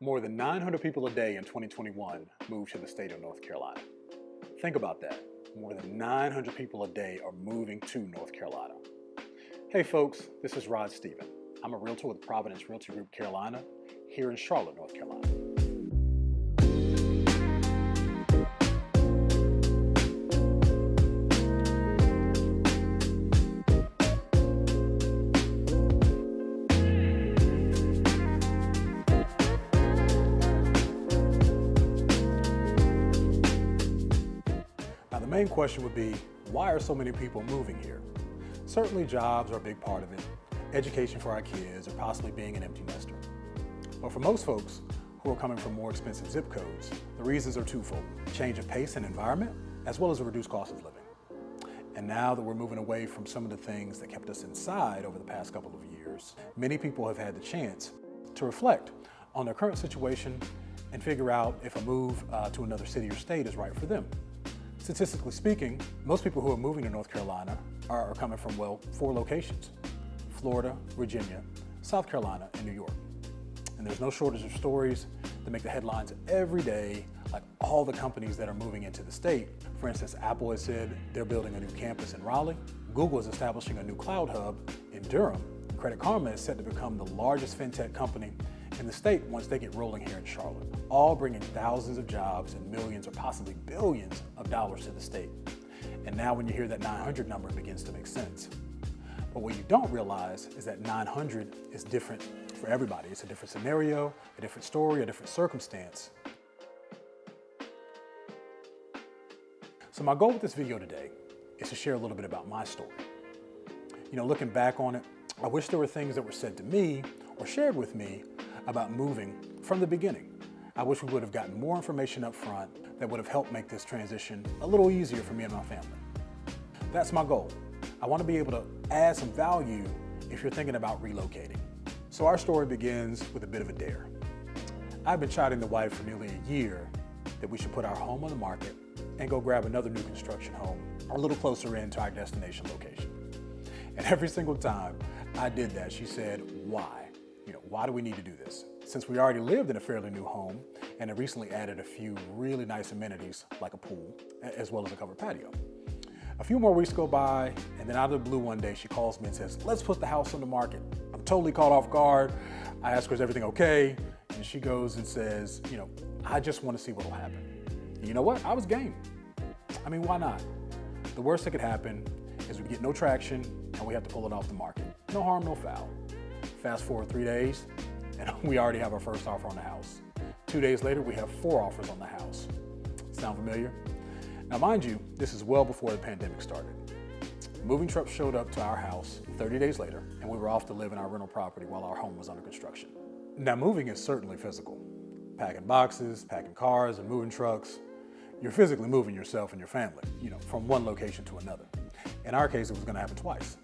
More than 900 people a day in 2021 moved to the state of North Carolina. Think about that. More than 900 people a day are moving to North Carolina. Hey folks, this is Rod Stephen. I'm a realtor with Providence Realty Group Carolina here in Charlotte, North Carolina. The main question would be, why are so many people moving here? Certainly jobs are a big part of it, education for our kids, or possibly being an empty nester. But for most folks who are coming from more expensive zip codes, the reasons are twofold: change of pace and environment, as well as a reduced cost of living. And now that we're moving away from some of the things that kept us inside over the past couple of years, many people have had the chance to reflect on their current situation and figure out if a move to another city or state is right for them. Statistically speaking, most people who are moving to North Carolina are coming from, well, 4 locations: Florida, Virginia, South Carolina, and New York. And there's no shortage of stories that make the headlines every day, like all the companies that are moving into the state. For instance, Apple has said they're building a new campus in Raleigh. Google is establishing a new cloud hub in Durham. Credit Karma is set to become the largest fintech company in the state once they get rolling here in Charlotte, all bringing thousands of jobs and millions or possibly billions of dollars to the state. And now when you hear that 900 number, it begins to make sense. But what you don't realize is that 900 is different for everybody. It's a different scenario, a different story, a different circumstance. So my goal with this video today is to share a little bit about my story. You know, looking back on it, I wish there were things that were said to me or shared with me about moving from the beginning. I wish we would have gotten more information up front that would have helped make this transition a little easier for me and my family. That's my goal. I want to be able to add some value if you're thinking about relocating. So our story begins with a bit of a dare. I've been chiding the wife for nearly a year that we should put our home on the market and go grab another new construction home a little closer in to our destination location. And every single time I did that, she said, why? Why do we need to do this? Since we already lived in a fairly new home and have recently added a few really nice amenities like a pool, as well as a covered patio. A few more weeks go by, and then out of the blue one day, she calls me and says, let's put the house on the market. I'm totally caught off guard. I ask her, is everything okay? And she goes and says, I just want to see what will happen. And you know what? I was game. I mean, why not? The worst that could happen is we get no traction and we have to pull it off the market. No harm, no foul. Fast forward 3 days, and we already have our first offer on the house. 2 days later, we have 4 offers on the house. Sound familiar? Now, mind you, this is well before the pandemic started. Moving trucks showed up to our house 30 days later, and we were off to live in our rental property while our home was under construction. Now, moving is certainly physical. Packing boxes, packing cars, and moving trucks. You're physically moving yourself and your family, from one location to another. In our case, it was gonna happen twice.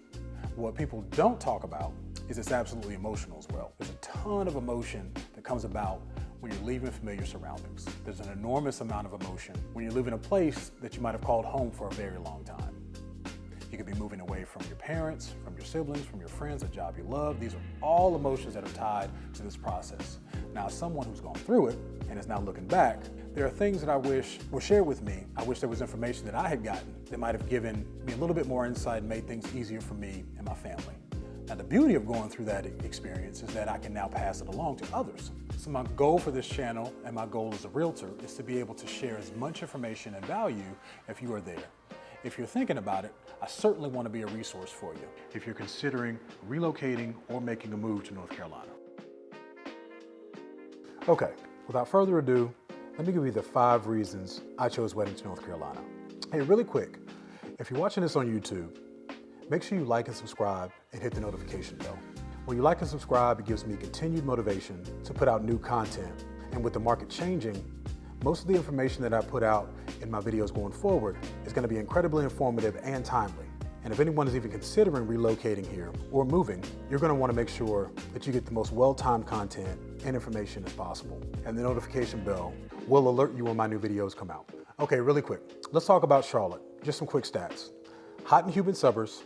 What people don't talk about is it's absolutely emotional as well. There's a ton of emotion that comes about when you're leaving familiar surroundings. There's an enormous amount of emotion when you live in a place that you might have called home for a very long time. You could be moving away from your parents, from your siblings, from your friends, a job you love. These are all emotions that are tied to this process. Now, as someone who's gone through it and is now looking back, there are things that I wish were shared with me. I wish there was information that I had gotten that might have given me a little bit more insight and made things easier for me and my family. Now, the beauty of going through that experience is that I can now pass it along to others. So my goal for this channel and my goal as a realtor is to be able to share as much information and value if you are there. If you're thinking about it, I certainly want to be a resource for you if you're considering relocating or making a move to North Carolina. Okay, without further ado, let me give you the 5 reasons I chose Weddington, North Carolina. Hey, really quick, if you're watching this on YouTube, make sure you like and subscribe and hit the notification bell. When you like and subscribe, it gives me continued motivation to put out new content. And with the market changing, most of the information that I put out in my videos going forward is going to be incredibly informative and timely. And if anyone is even considering relocating here or moving, you're going to want to make sure that you get the most well-timed content and information as possible. And the notification bell will alert you when my new videos come out. Okay, really quick, let's talk about Charlotte. Just some quick stats. Hot and humid suburbs,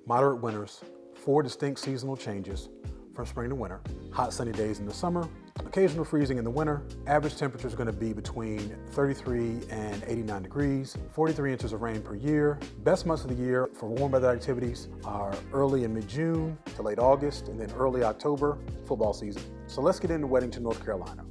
moderate winters, 4 distinct seasonal changes from spring to winter, hot sunny days in the summer, Occasional freezing in the winter. Average temperature is going to be between 33 and 89 degrees, 43 inches of rain per year. Best months of the year for warm weather activities are early and mid-June to late August, and then early October, football season. So let's get into Weddington, North Carolina.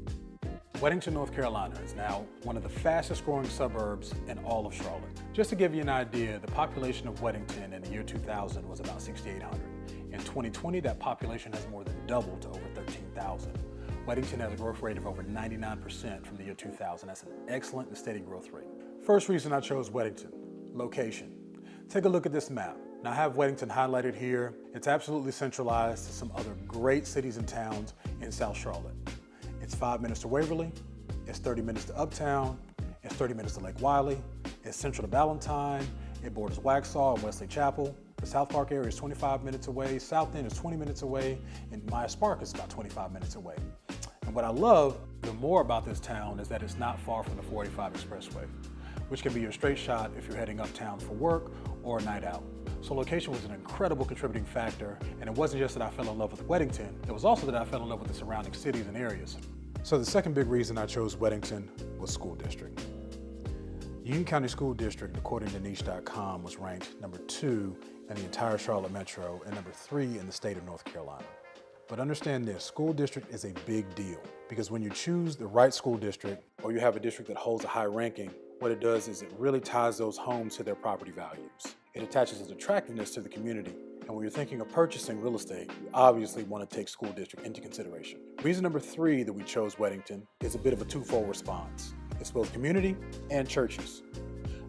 Weddington, North Carolina is now one of the fastest growing suburbs in all of Charlotte. Just to give you an idea, the population of Weddington in the year 2000 was about 6,800. In 2020, that population has more than doubled to over 13,000. Weddington has a growth rate of over 99% from the year 2000. That's an excellent and steady growth rate. First reason I chose Weddington, location. Take a look at this map. Now I have Weddington highlighted here. It's absolutely centralized to some other great cities and towns in South Charlotte. It's 5 minutes to Waverly, it's 30 minutes to Uptown, it's 30 minutes to Lake Wiley, it's central to Ballantyne, it borders Waxhaw and Wesley Chapel. The South Park area is 25 minutes away, South End is 20 minutes away, and Myers Park is about 25 minutes away. And what I love even more about this town is that it's not far from the 485 Expressway, which can be your straight shot if you're heading uptown for work or a night out. So location was an incredible contributing factor, and it wasn't just that I fell in love with Weddington, it was also that I fell in love with the surrounding cities and areas. So the second big reason I chose Weddington was school district. Union County School District, according to niche.com, was ranked number 2 in the entire Charlotte Metro and number 3 in the state of North Carolina. But understand this, school district is a big deal because when you choose the right school district or you have a district that holds a high ranking, what it does is it really ties those homes to their property values. It attaches its attractiveness to the community. And when you're thinking of purchasing real estate, you obviously want to take school district into consideration. Reason number 3 that we chose Weddington is a bit of a twofold response. It's both community and churches.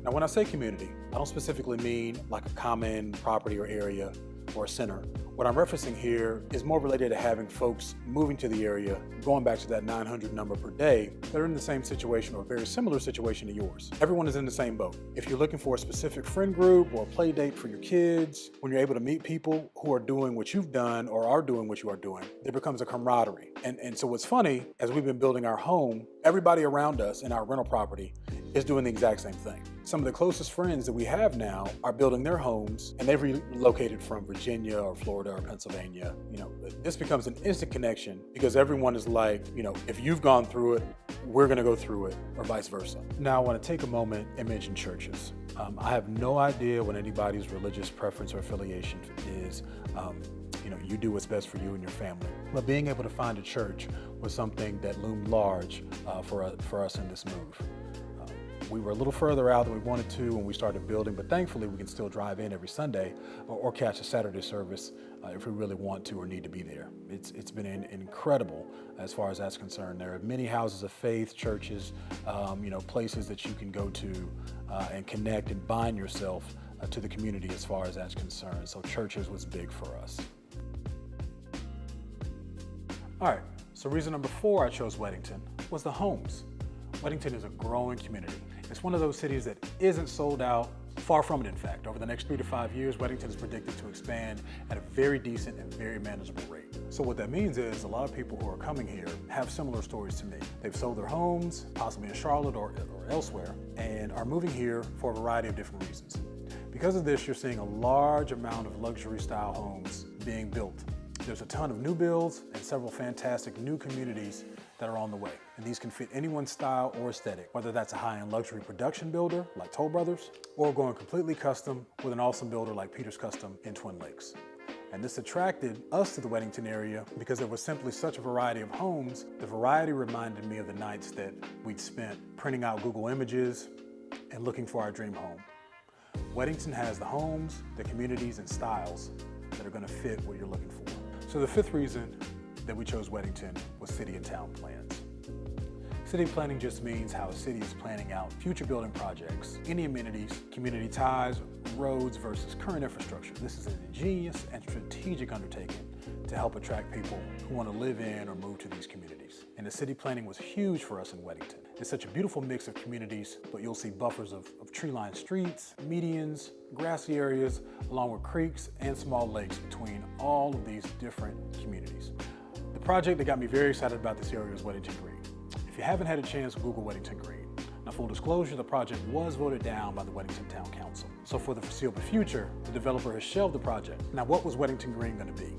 Now, when I say community, I don't specifically mean like a common property or area or a center. What I'm referencing here is more related to having folks moving to the area, going back to that 900 number per day, that are in the same situation or a very similar situation to yours. Everyone is in the same boat. If you're looking for a specific friend group or a play date for your kids, when you're able to meet people who are doing what you've done or are doing what you are doing, there becomes a camaraderie. And so what's funny, as we've been building our home, everybody around us in our rental property is doing the exact same thing. Some of the closest friends that we have now are building their homes, and they've relocated from Virginia or Florida or Pennsylvania. This becomes an instant connection because everyone is like, if you've gone through it, we're gonna go through it, or vice versa. Now I wanna take a moment and mention churches. I have no idea what anybody's religious preference or affiliation is. You do what's best for you and your family. But being able to find a church was something that loomed large for us in this move. We were a little further out than we wanted to when we started building, but thankfully we can still drive in every Sunday or catch a Saturday service if we really want to or need to be there. It's been incredible as far as that's concerned. There are many houses of faith, churches, places that you can go to and connect and bind yourself to the community as far as that's concerned. So churches was big for us. All right, so reason number 4 I chose Weddington was the homes. Weddington is a growing community. It's one of those cities that isn't sold out, far from it in fact. Over the next 3 to 5 years, Weddington is predicted to expand at a very decent and very manageable rate. So what that means is a lot of people who are coming here have similar stories to me. They've sold their homes, possibly in Charlotte or elsewhere, and are moving here for a variety of different reasons. Because of this, you're seeing a large amount of luxury style homes being built. There's a ton of new builds and several fantastic new communities that are on the way. And these can fit anyone's style or aesthetic, whether that's a high-end luxury production builder like Toll Brothers, or going completely custom with an awesome builder like Peter's Custom in Twin Lakes. And this attracted us to the Weddington area because there was simply such a variety of homes. The variety reminded me of the nights that we'd spent printing out Google images and looking for our dream home. Weddington has the homes, the communities, and styles that are gonna fit what you're looking for. So the 5th reason that we chose Weddington was city and town plans. City planning just means how a city is planning out future building projects, any amenities, community ties, roads versus current infrastructure. This is an ingenious and strategic undertaking to help attract people who want to live in or move to these communities. And the city planning was huge for us in Weddington. It's such a beautiful mix of communities, but you'll see buffers of tree-lined streets, medians, grassy areas, along with creeks and small lakes between all of these different communities. The project that got me very excited about this area is Weddington Green. If you haven't had a chance, Google Weddington Green. Now, full disclosure, the project was voted down by the Weddington Town Council. So for the foreseeable future, the developer has shelved the project. Now, what was Weddington Green going to be?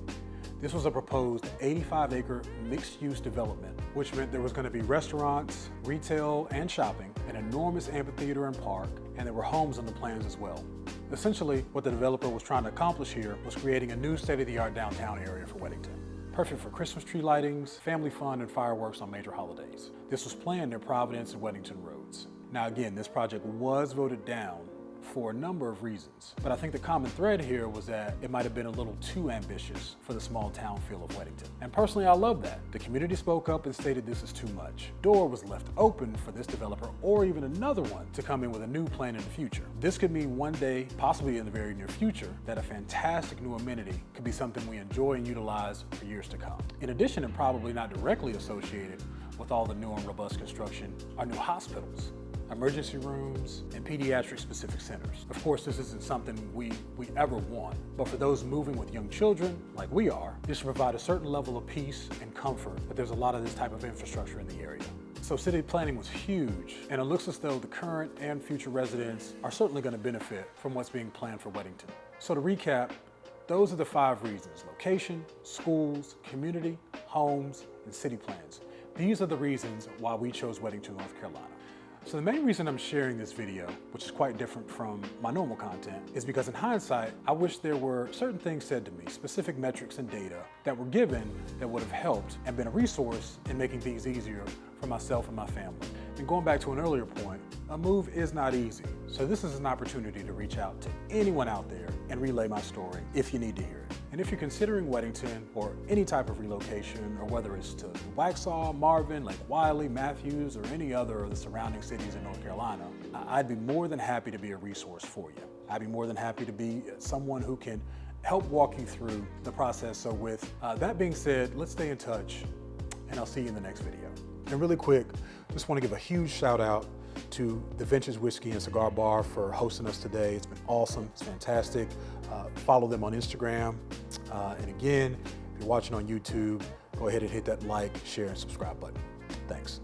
This was a proposed 85-acre mixed-use development, which meant there was going to be restaurants, retail, and shopping, an enormous amphitheater and park, and there were homes on the plans as well. Essentially, what the developer was trying to accomplish here was creating a new state-of-the-art downtown area for Weddington. Perfect for Christmas tree lightings, family fun, and fireworks on major holidays. This was planned near Providence and Weddington roads. Now again, this project was voted down for a number of reasons, but I think the common thread here was that it might have been a little too ambitious for the small town feel of Weddington. And personally, I love that. The community spoke up and stated this is too much. Door was left open for this developer or even another one to come in with a new plan in the future. This could mean one day, possibly in the very near future, that a fantastic new amenity could be something we enjoy and utilize for years to come. In addition, and probably not directly associated with all the new and robust construction, are new hospitals, emergency rooms, and pediatric specific centers. Of course, this isn't something we ever want, but for those moving with young children, like we are, this should provide a certain level of peace and comfort that there's a lot of this type of infrastructure in the area. So city planning was huge, and it looks as though the current and future residents are certainly going to benefit from what's being planned for Weddington. So to recap, those are the 5 reasons: location, schools, community, homes, and city plans. These are the reasons why we chose Weddington, North Carolina. So the main reason I'm sharing this video, which is quite different from my normal content, is because in hindsight, I wish there were certain things said to me, specific metrics and data that were given that would have helped and been a resource in making things easier for myself and my family. And going back to an earlier point, a move is not easy. So this is an opportunity to reach out to anyone out there and relay my story if you need to hear it. And if you're considering Weddington or any type of relocation, or whether it's to Waxhaw, Marvin, Lake Wiley, Matthews, or any other of the surrounding cities in North Carolina, I'd be more than happy to be a resource for you. I'd be more than happy to be someone who can help walk you through the process. So with that being said, let's stay in touch, and I'll see you in the next video. And really quick, just want to give a huge shout out to the Vintage Whiskey and Cigar Bar for hosting us today. It's been awesome, it's fantastic. Follow them on Instagram. And again, if you're watching on YouTube, go ahead and hit that like, share, and subscribe button. Thanks.